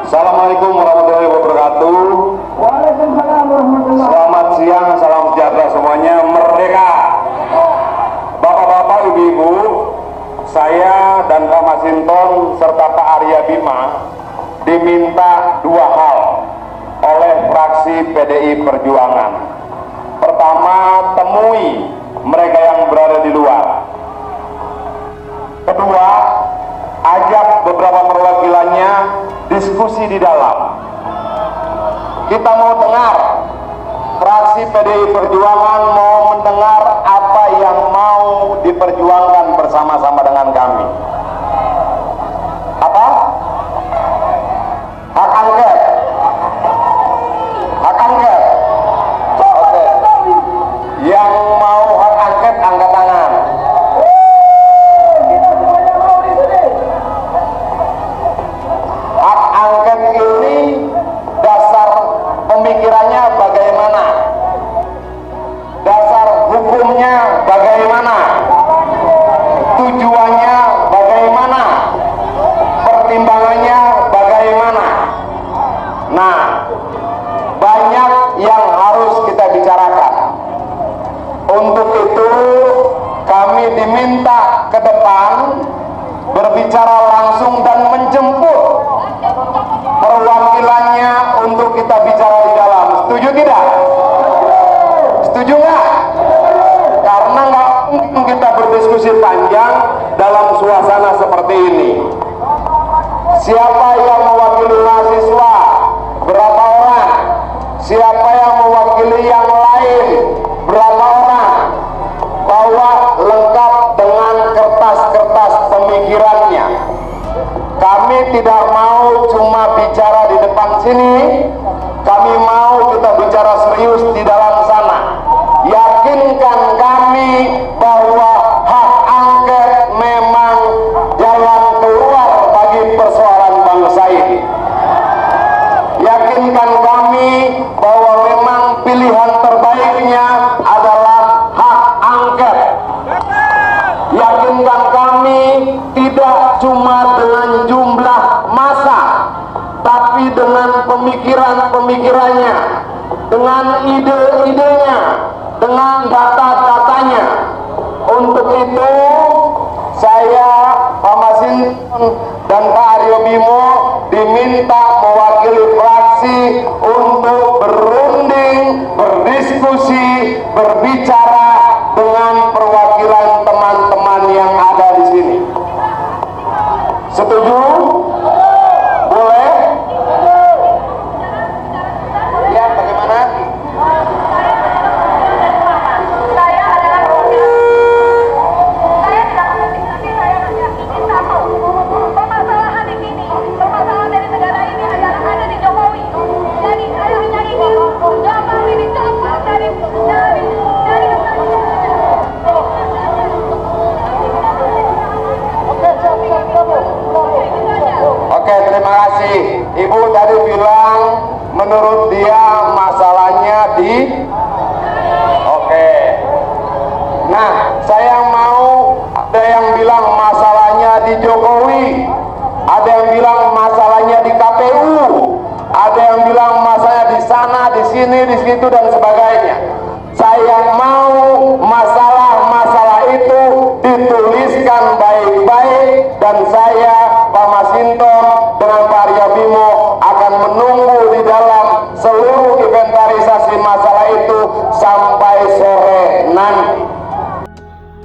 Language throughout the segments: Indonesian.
Assalamualaikum warahmatullahi wabarakatuh. Waalaikumsalam warahmatullahi wabarakatuh. Selamat siang, salam sejahtera semuanya. Merdeka. Bapak-bapak, ibu-ibu, saya dan Pak Masinton serta Pak Arya Bima diminta dua hal oleh fraksi PDI Perjuangan. Pertama, temui mereka yang berada di luar. Kedua, ajak beberapa perwakilannya diskusi di dalam. Kita mau dengar, fraksi PDI Perjuangan mau mendengar apa yang mau diperjuangkan bersama-sama dengan kami. Apa? Hak angket. Hak angket. Oke. Yang mau hak angket angkat tangan. Hak angket ini dasar pemikirannya bagaimana? Dasar hukumnya bagaimana? Tujuannya bagaimana? Pertimbangannya bagaimana? Nah, banyak yang harus kita bicarakan. Untuk itu kami diminta ke depan berbicara langsung dan menjemput perwakilannya untuk kita bicara di dalam. Setuju tidak? Setuju nggak? Karena nggak mungkin kita berdiskusi panjang dalam suasana seperti ini. Siapa yang mewakili mahasiswa? Berapa orang? Siapa yang mewakili yang lain? Berapa orang? Bawa lengkap dengan kertas-kertas pemikirannya. Kami tidak mau cuma bicara di depan sini, kami mau kita bicara serius di dalam sana. Yakinkan kami bahwa hak angket memang jalan keluar bagi persoalan bangsa ini. Yakinkan kami bahwa memang pilihan terbaiknya adalah hak angket. Yakinkan kami tidak cuma dengan jumlah massa, tapi dengan pemikiran-pemikirannya, dengan ide-idenya, dengan data-datanya. Untuk itu saya, Pak Masinton dan Pak Aryo Bimo diminta mewakili fraksi untuk berunding, berdiskusi, berbicara dengan perwakilan teman-teman yang ada di sini. Setuju? Boleh? Ya, bagaimana? Saya adalah saya tidak mengerti, tapi saya hanya ingin tahu permasalahan di sini, permasalahan dari negara ini adalah ada di Jokowi. Jadi saya hanya ingin Jokowi dicopot dari Oke, terima kasih. Ibu tadi bilang menurut dia masalahnya di. Oke. Nah, saya mau, ada yang bilang masalahnya di Jokowi, ada yang bilang masalahnya di KPU, ada yang bilang masalahnya di sana, di sini, di situ dan sebagainya. Saya mau masalah-masalah itu dituliskan baik-baik, dan saya, Pak Masinton dengan Pak Arya Bimo akan menunggu di dalam seluruh inventarisasi masalah itu sampai sore nanti.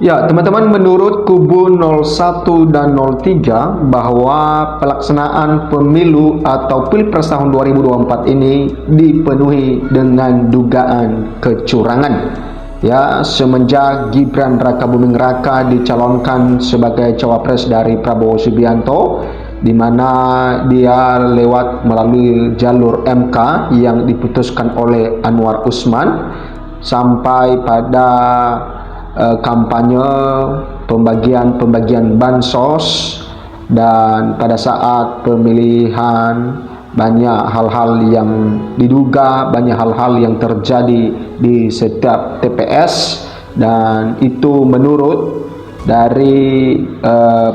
Ya, teman-teman, menurut kubu 01 dan 03 bahwa pelaksanaan pemilu atau Pilpres tahun 2024 ini dipenuhi dengan dugaan kecurangan. Ya, semenjak Gibran Rakabuming Raka dicalonkan sebagai cawapres dari Prabowo Subianto, di mana dia lewat melalui jalur MK yang diputuskan oleh Anwar Usman, sampai pada kampanye pembagian bansos, dan pada saat pemilihan banyak hal-hal yang diduga, banyak hal-hal yang terjadi di setiap TPS, dan itu menurut dari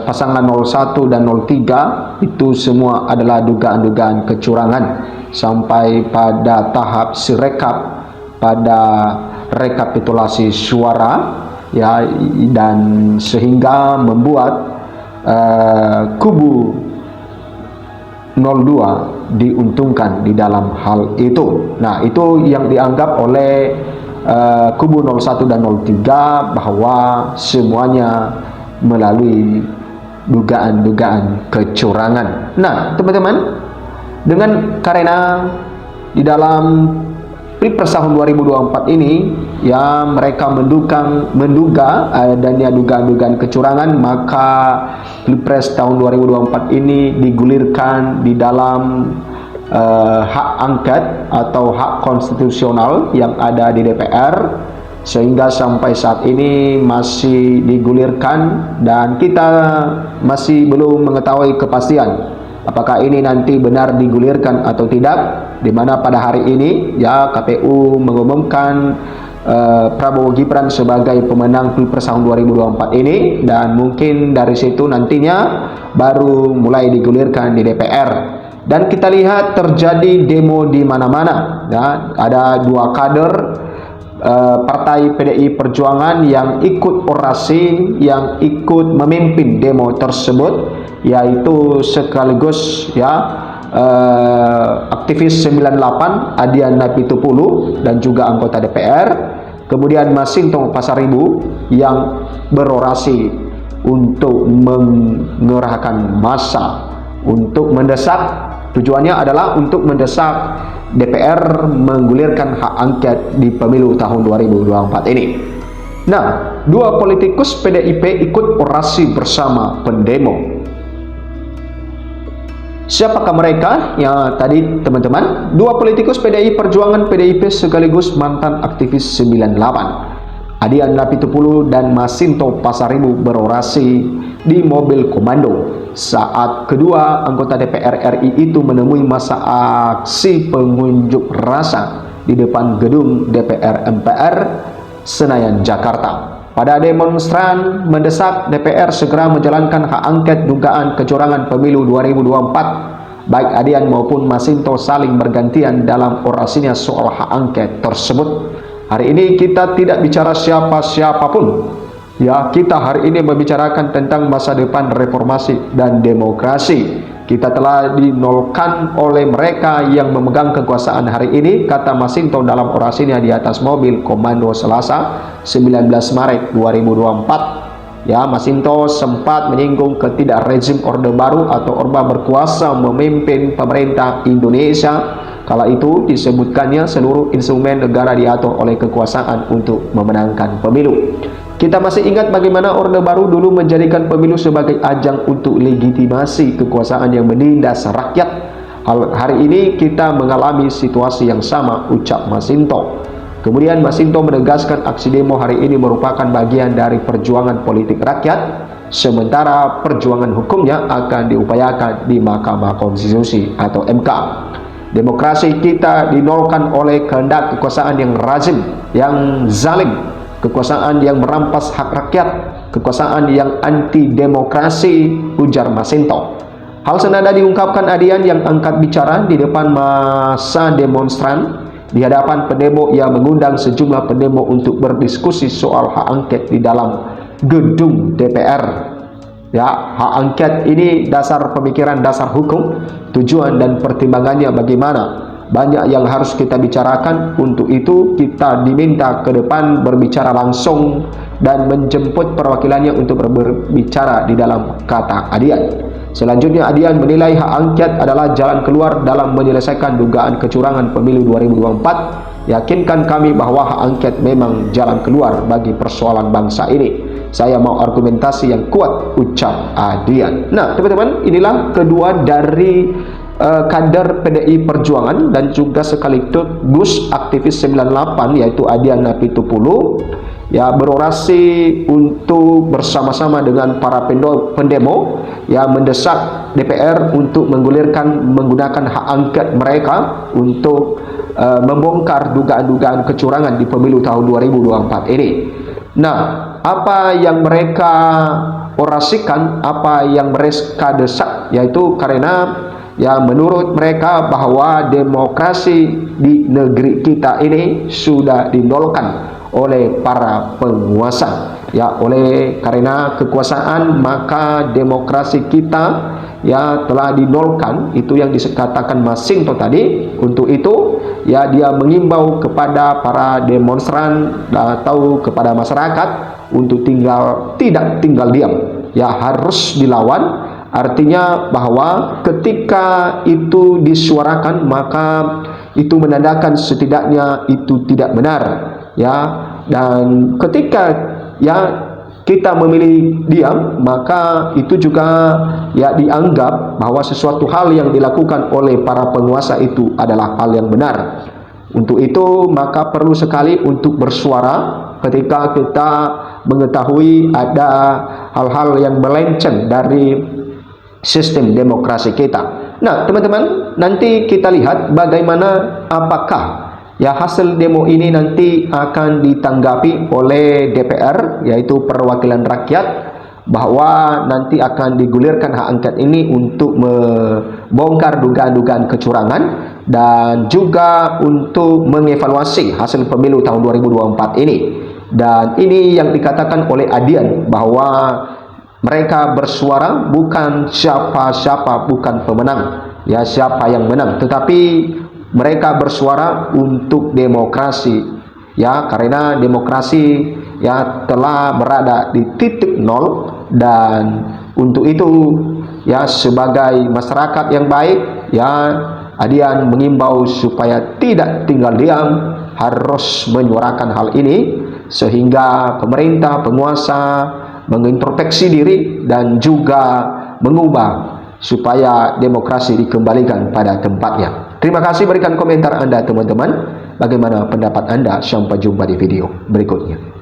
pasangan 01 dan 03 itu semua adalah dugaan-dugaan kecurangan sampai pada tahap sirekap pada rekapitulasi suara, ya, dan sehingga membuat kubu 02 diuntungkan di dalam hal itu. Nah, itu yang dianggap oleh kubu 01 dan 03 bahwa semuanya melalui dugaan-dugaan kecurangan. Nah, teman-teman, karena di dalam Pilpres tahun 2024 ini, ya, mereka menduga adanya dugaan-dugaan kecurangan, maka Pilpres tahun 2024 ini digulirkan di dalam hak angket atau hak konstitusional yang ada di DPR, sehingga sampai saat ini masih digulirkan dan kita masih belum mengetahui kepastian apakah ini nanti benar digulirkan atau tidak, di mana pada hari ini, ya, KPU mengumumkan Prabowo Gibran sebagai pemenang Pilpres tahun 2024 ini, dan mungkin dari situ nantinya baru mulai digulirkan di DPR. Dan kita lihat terjadi demo di mana-mana, ya. Ada dua kader Partai PDI Perjuangan yang ikut orasi, yang ikut memimpin demo tersebut, yaitu sekaligus, ya, aktivis 98 Adian Napitupulu dan juga anggota DPR, kemudian Masinton Pasaribu yang berorasi untuk mengerahkan massa untuk mendesak. Tujuannya adalah untuk mendesak DPR menggulirkan hak angket di pemilu tahun 2024 ini. Nah, dua politikus PDIP ikut orasi bersama pendemo. Siapakah mereka? Ya, tadi teman-teman, dua politikus PDI Perjuangan PDIP sekaligus mantan aktivis 98 Adian Napitupulu dan Masinton Pasaribu berorasi di mobil komando saat kedua anggota DPR RI itu menemui masa aksi pengunjuk rasa di depan gedung DPR MPR Senayan, Jakarta. Pada demonstran mendesak DPR segera menjalankan hak angket dugaan kecurangan pemilu 2024. Baik Adian maupun Masinton saling bergantian dalam orasinya soal hak angket tersebut. Hari ini kita tidak bicara siapapun, ya, kita hari ini membicarakan tentang masa depan reformasi dan demokrasi. Kita telah dinolkan oleh mereka yang memegang kekuasaan hari ini, kata Masinton dalam orasinya di atas mobil komando Selasa 19 Maret 2024. Ya, Masinton sempat menyinggung ketidak rezim Orde Baru atau Orba berkuasa memimpin pemerintah Indonesia. Kala itu disebutkannya seluruh instrumen negara diatur oleh kekuasaan untuk memenangkan pemilu. Kita masih ingat bagaimana Orde Baru dulu menjadikan pemilu sebagai ajang untuk legitimasi kekuasaan yang menindas rakyat. Hari ini kita mengalami situasi yang sama, ucap Masinton. Kemudian Masinton menegaskan aksi demo hari ini merupakan bagian dari perjuangan politik rakyat, sementara perjuangan hukumnya akan diupayakan di Mahkamah Konstitusi atau MK. Demokrasi kita dinolkan oleh kehendak kekuasaan yang lazim, yang zalim, kekuasaan yang merampas hak rakyat, kekuasaan yang anti demokrasi, ujar Masinton. Hal senada diungkapkan Adian yang angkat bicara di depan masa demonstran. Di hadapan pendemo, ia mengundang sejumlah pendemo untuk berdiskusi soal hak angket di dalam gedung DPR. Ya, hak angket ini dasar pemikiran, dasar hukum, tujuan dan pertimbangannya bagaimana. Banyak yang harus kita bicarakan. Untuk itu kita diminta ke depan berbicara langsung dan menjemput perwakilannya untuk berbicara di dalam, kata Adian. Selanjutnya Adian menilai hak angket adalah jalan keluar dalam menyelesaikan dugaan kecurangan pemilu 2024. Yakinkan kami bahwa hak angket memang jalan keluar bagi persoalan bangsa ini. Saya mau argumentasi yang kuat, ucap Adian. Nah, teman-teman, inilah kedua dari kader PDI Perjuangan dan juga sekaligus aktivis 98 yaitu Adian Napitupulu, ya, berorasi untuk bersama-sama dengan para pendemo, ya, mendesak DPR untuk menggunakan hak angket mereka untuk membongkar dugaan-dugaan kecurangan di pemilu tahun 2024 ini. Nah, apa yang mereka orasikan, apa yang mereka desak, yaitu karena ya menurut mereka bahwa demokrasi di negeri kita ini sudah dinolkan oleh para penguasa. Ya, oleh karena kekuasaan maka demokrasi kita ya telah dinolkan, itu yang dikatakan Masinto tadi. Untuk itu ya dia mengimbau kepada para demonstran atau kepada masyarakat untuk tidak tinggal diam, ya harus dilawan. Artinya bahwa ketika itu disuarakan maka itu menandakan setidaknya itu tidak benar, ya. Dan ketika ya kita memilih diam, maka itu juga ya dianggap bahwa sesuatu hal yang dilakukan oleh para penguasa itu adalah hal yang benar. Untuk itu maka perlu sekali untuk bersuara ketika kita mengetahui ada hal-hal yang melenceng dari sistem demokrasi kita. Nah, teman-teman, nanti kita lihat bagaimana apakah ya hasil demo ini nanti akan ditanggapi oleh DPR, yaitu perwakilan rakyat, bahwa nanti akan digulirkan hak angket ini untuk membongkar dugaan-dugaan kecurangan dan juga untuk mengevaluasi hasil pemilu tahun 2024 ini. Dan ini yang dikatakan oleh Adian bahwa mereka bersuara bukan siapa-siapa, bukan pemenang, ya siapa yang menang, tetapi mereka bersuara untuk demokrasi, ya karena demokrasi ya telah berada di titik nol. Dan untuk itu ya sebagai masyarakat yang baik, ya Adian mengimbau supaya tidak tinggal diam, harus menyuarakan hal ini sehingga pemerintah, penguasa mengintrospeksi diri dan juga mengubah supaya demokrasi dikembalikan pada tempatnya. Terima kasih, berikan komentar Anda teman-teman. Bagaimana pendapat Anda? Sampai jumpa di video berikutnya.